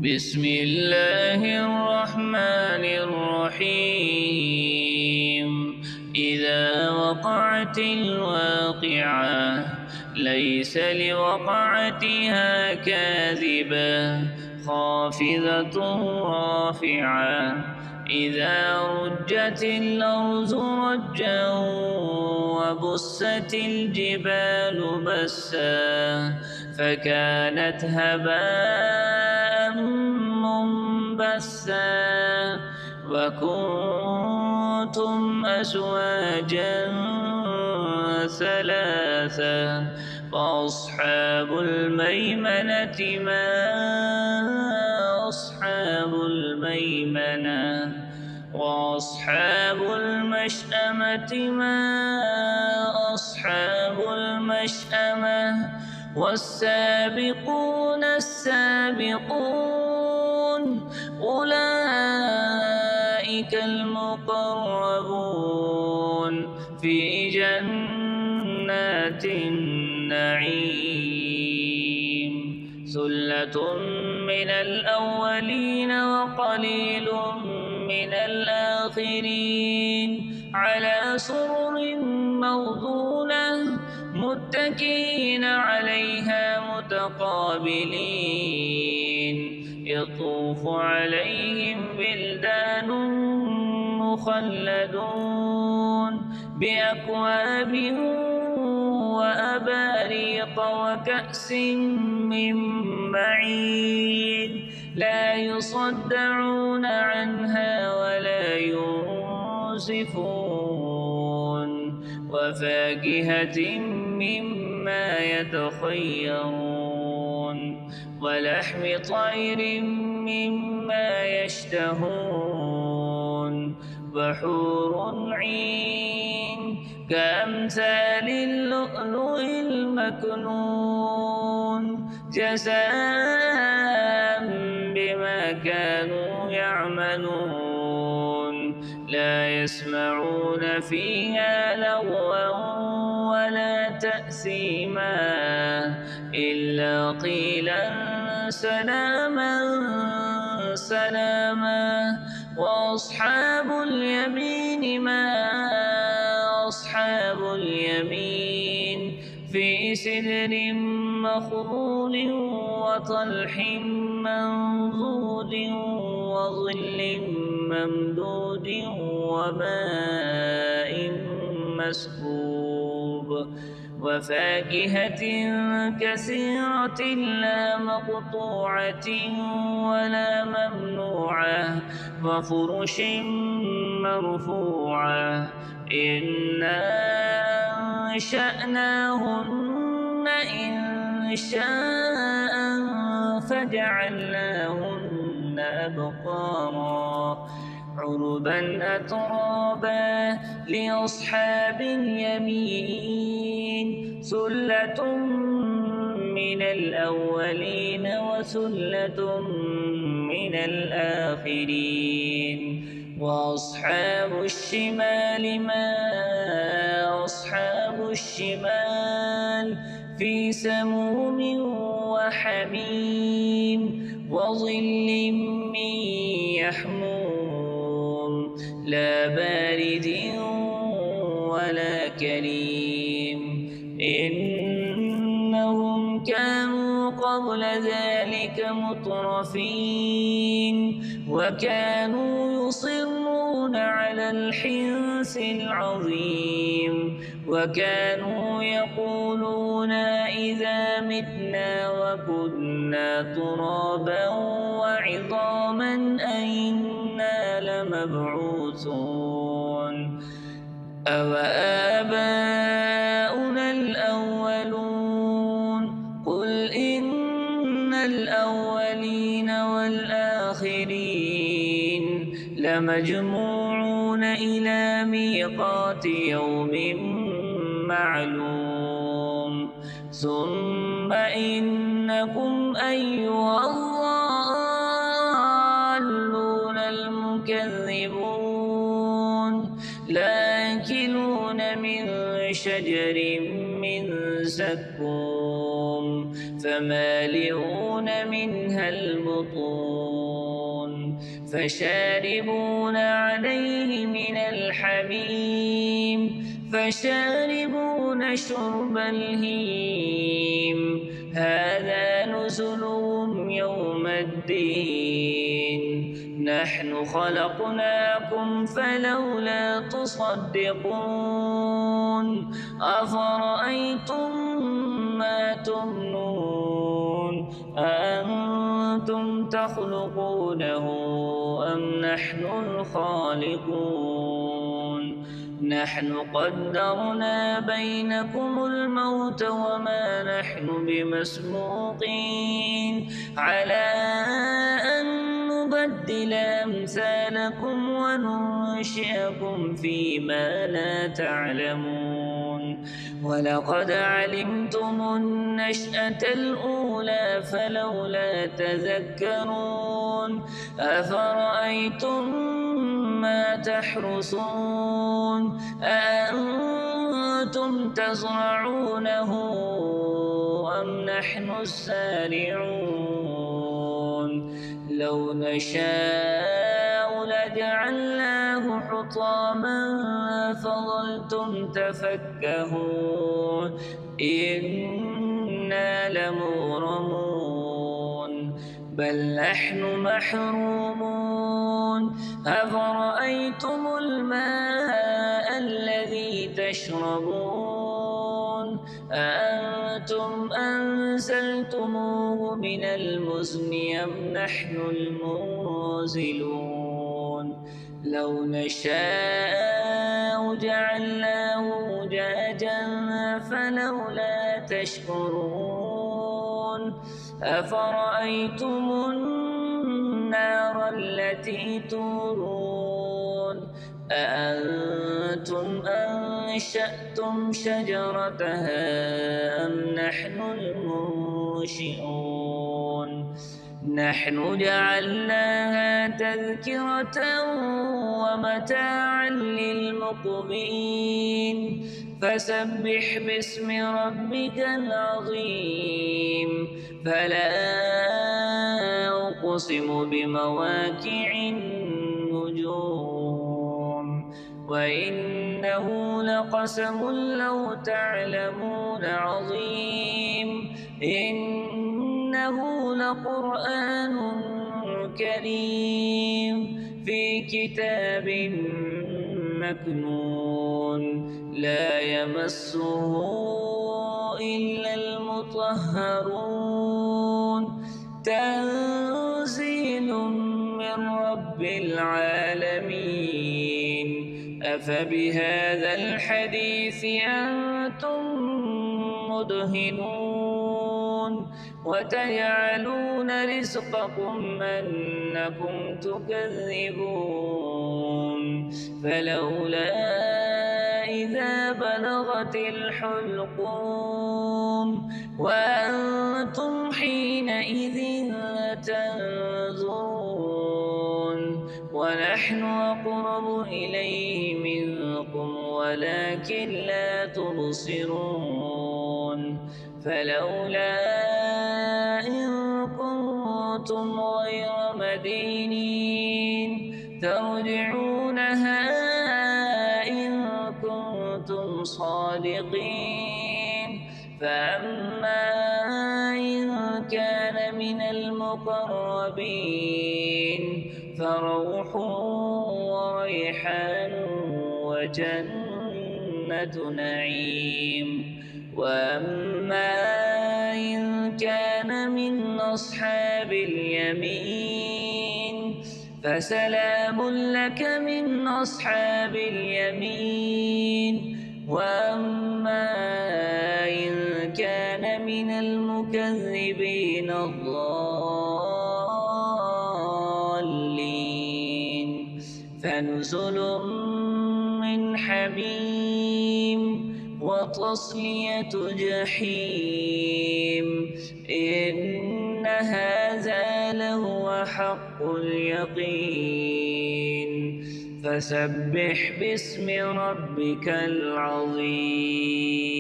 بسم الله الرحمن الرحيم. إذا وقعت الواقعة ليس لوقعتها كاذبة خافضة رافعة. إذا رجت الأرض رجا وبست الجبال بسا فكانت هباء منبثا وكنتم أزواجا ثلاثا فأصحاب الميمنة ما أصحاب الميمنة وأصحاب المشأمة ما أصحاب المشأمة والسابقون السابقون أولئك المقربون في جنات النعيم. ثلة من الأولين وقليل من الآخرين على سرر موضونة متكئين عليها متقابلين يطوف عليهم بلدان مخلدون بأكواب وأباريق وكأس من معين لا يصدعون عنها ولا ينزفون وفاكهة مما يتخيرون ولحم طير مما يشتهون وحور عين كأمثال اللؤلؤ المكنون جزاء بما كانوا يعملون. لا يسمعون فيها لغوا ولا تأثيما إلا قيلا سلاما سلاما. وأصحاب اليمين ما أصحاب اليمين في سدر مخضود وطلح منضود وظل ممدود وماء مسكوب وفاكهة كثيرة لا مقطوعة ولا ممنوعة وفرش مرفوعة. إنا أنشأناهن إنشاء فجعلناهن أبقارا عربا أترابا لأصحاب اليمين. ثلة من الأولين وثلة من الآخرين. وأصحاب الشمال ما أصحاب الشمال في سموم وحميم وظل من يحموم لا بارد ولا كريم. إنهم كانوا قبل ذلك مترفين وكانوا يصرون على الحنث العظيم وكانوا يقولون إذا متنا وكنا ترابا وعظاما أئنا لمبعوثون أوآباؤنا الأولون قل إن الأولين والآخرين لمجموعون إلى ميقات يوم معلوم. ثم إنكم أيها الضالون المكذبون لآكلون من شجر من زقوم فمالئون منها البطون فشاربون عليه من الحميم فشاربون شرب الهيم هذا نزلهم يوم الدين نحن خلقناكم فلولا تصدقون أفرأيتم ما تمنون أأنتم تخلقونه أم نحن الخالقون نحن قدرنا بينكم الموت وما نحن بمسبوقين على أن نبدل أمثالكم وننشئكم فيما لا تعلمون ولقد علمتم النشأة الأولى فلولا تذكرون أفرأيتم ما تحرثون أأنتم تزرعونه أم نحن الزارعون لو نشاء لجعلناه حطاما فظلتم تفكهون إنا لمغرمون بل نحن محرومون أفرأيتم الماء الذي تشربون أأنتم أنزلتموه من المزن أم نحن المنزلون لو نشاء جعلناه أجاجا فلولا تشكرون أفرأيتم النار التي تورون أأنتم أنشأتم شجرتها أم نحن المنشئون نحن جعلناها تذكرة ومتاعا للمقوين فسبح باسم ربك العظيم فلا أقسم بمواقع النجوم وإنه لقسم لو تعلمون عظيم إنه لقرآن كريم في كتاب مكنون لا يمسه إلا المطهرون تنزيل من رب العالمين أفبهذا الحديث أنتم مدهنون وتجعلون رزقكم أنكم تكذبون فلولا إذا بلغت الحلقوم وأنتم حينئذ تنظرون ونحن أقرب إليه منكم ولكن لا تبصرون فلولا إن كنتم غير مدينين ترجعونها إن كنتم صادقين فأما إن كان من المقربين فروح وريحان وجنة نعيم وأما إن كان من أصحاب اليمين فسلام لك من أصحاب اليمين وأما إن كان من المكذبين الضالين فنزل من حميم وتصلية جحيم إن هذا لهو حق اليقين فسبح باسم ربك العظيم.